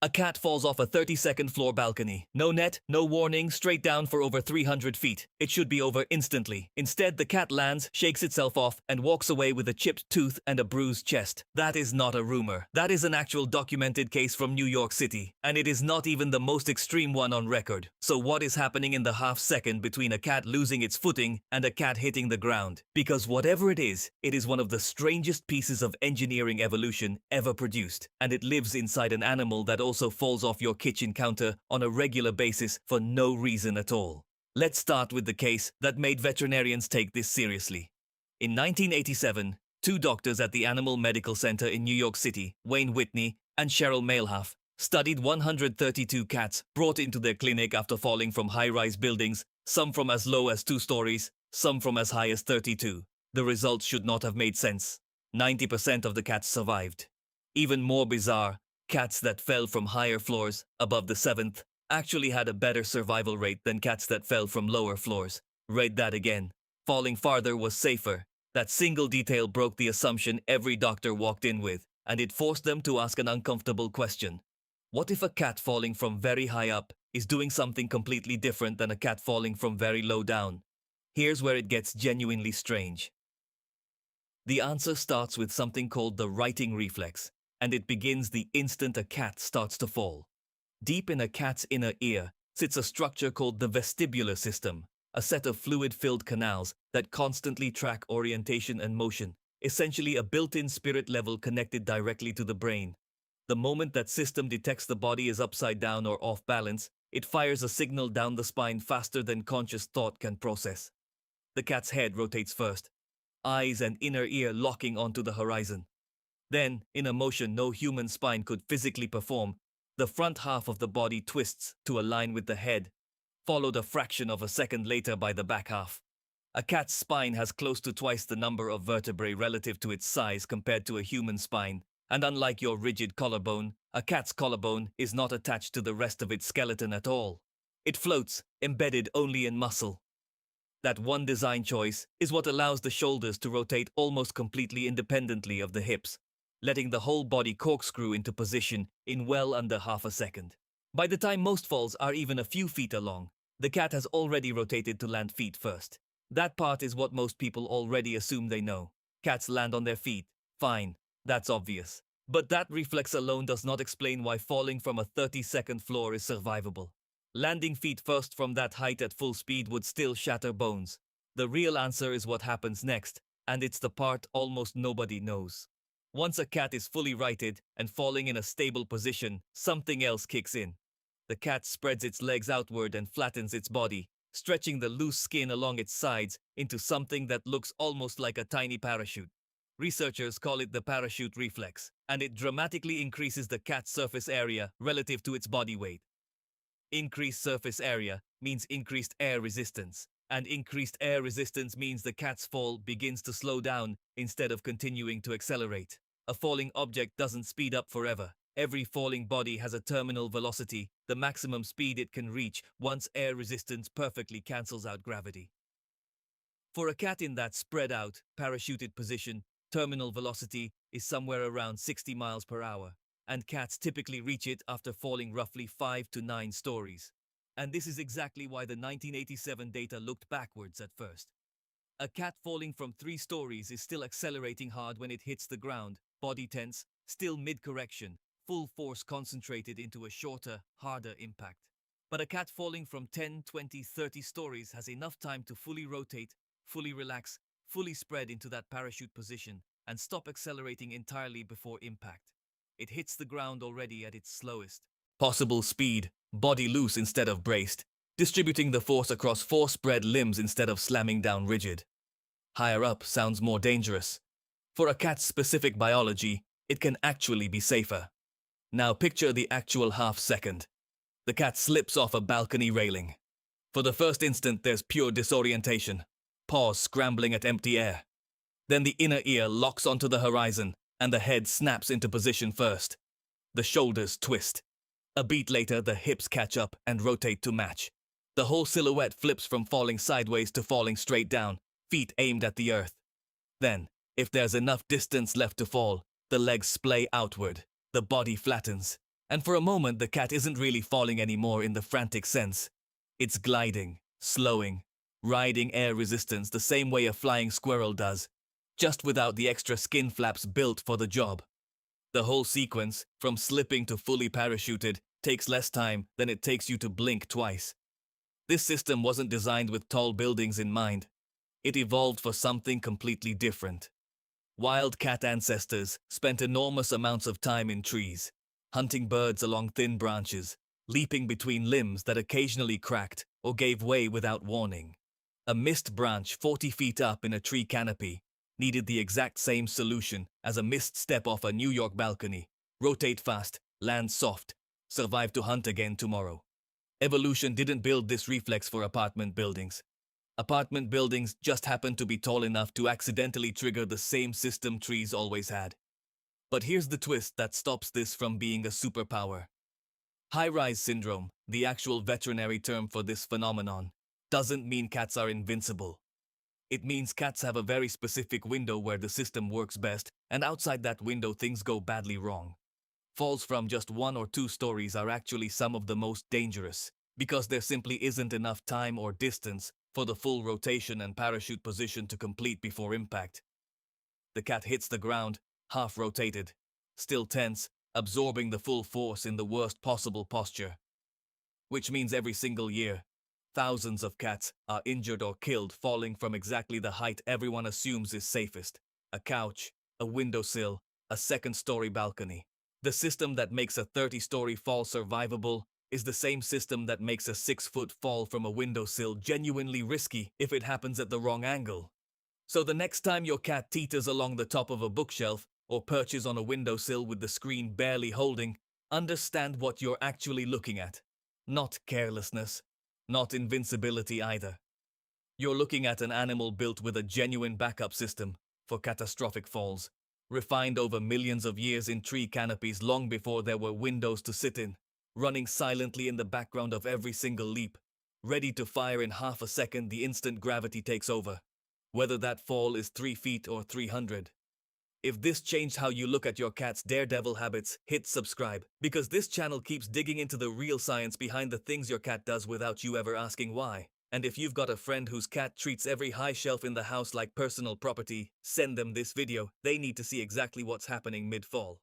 A cat falls off a 32nd floor balcony. No net, no warning, straight down for over 300 feet. It should be over instantly. Instead, the cat lands, shakes itself off, and walks away with a chipped tooth and a bruised chest. That is not a rumor. That is an actual documented case from New York City. And it is not even the most extreme one on record. So what is happening in the half second between a cat losing its footing and a cat hitting the ground? Because whatever it is one of the strangest pieces of engineering evolution ever produced. And it lives inside an animal that also falls off your kitchen counter on a regular basis for no reason at all. Let's start with the case that made veterinarians take this seriously. In 1987, two doctors at the Animal Medical Center in New York City, Wayne Whitney and Cheryl Mailhoff, studied 132 cats brought into their clinic after falling from high-rise buildings, some from as low as 2 stories, some from as high as 32. The results should not have made sense. 90% of the cats survived. Even more bizarre, cats that fell from higher floors, above the 7th, actually had a better survival rate than cats that fell from lower floors. Read that again. Falling farther was safer. That single detail broke the assumption every doctor walked in with, and it forced them to ask an uncomfortable question. What if a cat falling from very high up is doing something completely different than a cat falling from very low down? Here's where it gets genuinely strange. The answer starts with something called the righting reflex, and it begins the instant a cat starts to fall. Deep in a cat's inner ear sits a structure called the vestibular system, a set of fluid-filled canals that constantly track orientation and motion, essentially a built-in spirit level connected directly to the brain. The moment that system detects the body is upside down or off balance, it fires a signal down the spine faster than conscious thought can process. The cat's head rotates first, eyes and inner ear locking onto the horizon. Then, in a motion no human spine could physically perform, the front half of the body twists to align with the head, followed a fraction of a second later by the back half. A cat's spine has close to twice the number of vertebrae relative to its size compared to a human spine, and unlike your rigid collarbone, a cat's collarbone is not attached to the rest of its skeleton at all. It floats, embedded only in muscle. That one design choice is what allows the shoulders to rotate almost completely independently of the hips, letting the whole body corkscrew into position in well under half a second. By the time most falls are even a few feet along, the cat has already rotated to land feet first. That part is what most people already assume they know. Cats land on their feet. Fine, that's obvious. But that reflex alone does not explain why falling from a 32nd floor is survivable. Landing feet first from that height at full speed would still shatter bones. The real answer is what happens next, and it's the part almost nobody knows. Once a cat is fully righted and falling in a stable position, something else kicks in. The cat spreads its legs outward and flattens its body, stretching the loose skin along its sides into something that looks almost like a tiny parachute. Researchers call it the parachute reflex, and it dramatically increases the cat's surface area relative to its body weight. Increased surface area means increased air resistance, and increased air resistance means the cat's fall begins to slow down instead of continuing to accelerate. A falling object doesn't speed up forever. Every falling body has a terminal velocity, the maximum speed it can reach once air resistance perfectly cancels out gravity. For a cat in that spread out, parachuted position, terminal velocity is somewhere around 60 miles per hour, and cats typically reach it after falling roughly 5 to 9 stories. And this is exactly why the 1987 data looked backwards at first. A cat falling from 3 stories is still accelerating hard when it hits the ground, body tense, still mid-correction, full force concentrated into a shorter, harder impact. But a cat falling from 10, 20, 30 stories has enough time to fully rotate, fully relax, fully spread into that parachute position, and stop accelerating entirely before impact. It hits the ground already at its slowest possible speed, body loose instead of braced, distributing the force across 4 spread limbs instead of slamming down rigid. Higher up sounds more dangerous. For a cat's specific biology, it can actually be safer. Now picture the actual half second. The cat slips off a balcony railing. For the first instant, there's pure disorientation. Paws scrambling at empty air. Then the inner ear locks onto the horizon, and the head snaps into position first. The shoulders twist. A beat later, the hips catch up and rotate to match. The whole silhouette flips from falling sideways to falling straight down, feet aimed at the earth. Then, if there's enough distance left to fall, the legs splay outward. The body flattens. And for a moment, the cat isn't really falling anymore in the frantic sense. It's gliding, slowing, riding air resistance the same way a flying squirrel does, just without the extra skin flaps built for the job. The whole sequence, from slipping to fully parachuted, takes less time than it takes you to blink twice. This system wasn't designed with tall buildings in mind. It evolved for something completely different. Wild cat ancestors spent enormous amounts of time in trees, hunting birds along thin branches, leaping between limbs that occasionally cracked or gave way without warning. A missed branch 40 feet up in a tree canopy needed the exact same solution as a missed step off a New York balcony. Rotate fast, land soft, survive to hunt again tomorrow. Evolution didn't build this reflex for apartment buildings. Apartment buildings just happened to be tall enough to accidentally trigger the same system trees always had. But here's the twist that stops this from being a superpower. High-rise syndrome, the actual veterinary term for this phenomenon, doesn't mean cats are invincible. It means cats have a very specific window where the system works best, and outside that window things go badly wrong. Falls from just 1 or 2 stories are actually some of the most dangerous, because there simply isn't enough time or distance for the full rotation and parachute position to complete before impact. The cat hits the ground, half rotated, still tense, absorbing the full force in the worst possible posture. Which means every single year, thousands of cats are injured or killed falling from exactly the height everyone assumes is safest: a couch, a windowsill, a second-story balcony. The system that makes a 30-story fall survivable is the same system that makes a 6-foot fall from a windowsill genuinely risky if it happens at the wrong angle. So the next time your cat teeters along the top of a bookshelf or perches on a windowsill with the screen barely holding, understand what you're actually looking at. Not carelessness. Not invincibility either. You're looking at an animal built with a genuine backup system for catastrophic falls, refined over millions of years in tree canopies long before there were windows to sit in, running silently in the background of every single leap, ready to fire in half a second the instant gravity takes over, whether that fall is 3 feet or 300. If this changed how you look at your cat's daredevil habits, hit subscribe, because this channel keeps digging into the real science behind the things your cat does without you ever asking why. And if you've got a friend whose cat treats every high shelf in the house like personal property, send them this video. They need to see exactly what's happening mid-fall.